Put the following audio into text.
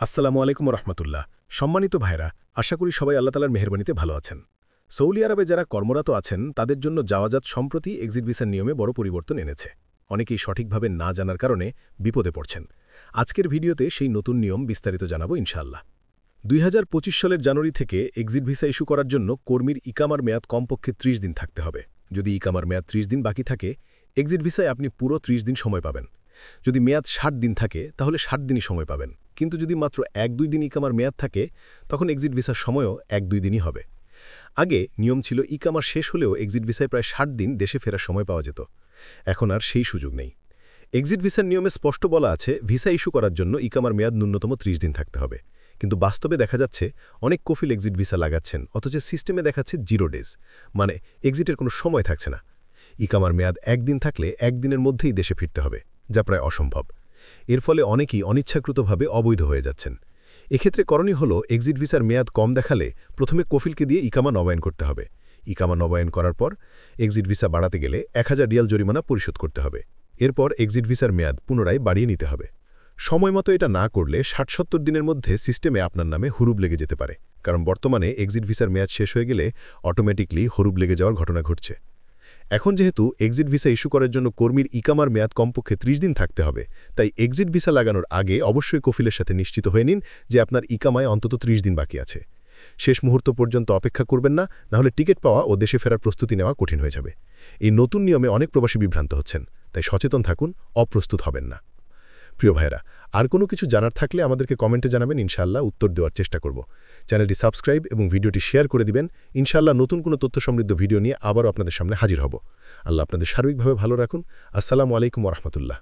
আসসালামু আলাইকুম রহমতুল্লাহ। সম্মানিত ভাইরা, আশা করি সবাই আল্লাহ তালার মেহেরবানিতে ভালো আছেন। সৌদি আরবে যারা কর্মরত আছেন তাদের জন্য যাওয়াজাত সম্প্রতি এক্সিট ভিসার নিয়মে বড় পরিবর্তন এনেছে। অনেকেই সঠিকভাবে না জানার কারণে বিপদে পড়ছেন। আজকের ভিডিওতে সেই নতুন নিয়ম বিস্তারিত জানাবো ইনশাআল্লাহ। 2025 সালের জানুয়ারি থেকে এক্সিট ভিসা ইস্যু করার জন্য কর্মীর ইকামার মেয়াদ কমপক্ষে 30 দিন থাকতে হবে। যদি ইকামার মেয়াদ 30 দিন বাকি থাকে, এক্সিট ভিসায় আপনি পুরো 30 দিন সময় পাবেন। যদি মেয়াদ 60 দিন থাকে তাহলে 60 দিনই সময় পাবেন, কিন্তু যদি মাত্র 1-2 দিন ইকামার মেয়াদ থাকে তখন এক্সিট ভিসার সময়ও 1-2 দিনই হবে। আগে নিয়ম ছিল ইকামার শেষ হলেও এক্সিট ভিসায় প্রায় 60 দিন দেশে ফেরার সময় পাওয়া যেত। এখন আর সেই সুযোগ নেই। এক্সিট ভিসার নিয়মে স্পষ্ট বলা আছে ভিসা ইস্যু করার জন্য ইকামার মেয়াদ ন্যূনতম 30 দিন থাকতে হবে। কিন্তু বাস্তবে দেখা যাচ্ছে অনেক কফিল এক্সিট ভিসা লাগাচ্ছেন, অথচ সিস্টেমে দেখাচ্ছে 0 ডেজ, মানে এক্সিটের কোনো সময় থাকছে না। ইকামার মেয়াদ 1 দিন থাকলে 1 দিনের মধ্যেই দেশে ফিরতে হবে, যা প্রায় অসম্ভব। এর ফলে অনেকেই অনিচ্ছাকৃতভাবে অবৈধ হয়ে যাচ্ছেন। এক্ষেত্রে করণীয় হল এক্সিট ভিসার মেয়াদ কম দেখালে প্রথমে কফিলকে দিয়ে ইকামা নবায়ন করতে হবে। ইকামা নবায়ন করার পর এক্সিট ভিসা বাড়াতে গেলে 1000 রিয়াল জরিমানা পরিশোধ করতে হবে। এরপর এক্সিট ভিসার মেয়াদ পুনরায় বাড়িয়ে নিতে হবে। সময়মতো এটা না করলে 60-70 দিনের মধ্যে সিস্টেমে আপনার নামে হুরুব লেগে যেতে পারে, কারণ বর্তমানে এক্সিট ভিসার মেয়াদ শেষ হয়ে গেলে অটোমেটিকলি হুরুব লেগে যাওয়ার ঘটনা ঘটছে। এখন যেহেতু এক্সিট ভিসা ইস্যু করার জন্য কর্মীর ইকামার মেয়াদ কমপক্ষে 30 দিন থাকতে হবে, তাই এক্সিট ভিসা লাগানোর আগে অবশ্যই কফিলের সাথে নিশ্চিত হয়ে নিন যে আপনার ইকামায় অন্তত 30 দিন বাকি আছে। শেষ মুহূর্ত পর্যন্ত অপেক্ষা করবেন না, নাহলে টিকিট পাওয়া ও দেশে ফেরার প্রস্তুতি নেওয়া কঠিন হয়ে যাবে। এই নতুন নিয়মে অনেক প্রবাসী বিভ্রান্ত হচ্ছেন, তাই সচেতন থাকুন, অপ্রস্তুত হবেন না। প্রিয় ভাইরা, আর কোনো কিছু জানার থাকলে আমাদেরকে কমেন্টে জানাবেন, ইনশাআল্লাহ উত্তর দেওয়ার চেষ্টা করব। চ্যানেলটি সাবস্ক্রাইব এবং ভিডিওটি শেয়ার করে দিবেন। ইনশাআল্লাহ নতুন কোনো তথ্য সমৃদ্ধ ভিডিও নিয়ে আবারও আপনাদের সামনে হাজির হব। আল্লাহ আপনাদের সার্বিকভাবে ভালো রাখুন। আসসালামু আলাইকুম ওয়া রাহমাতুল্লাহ।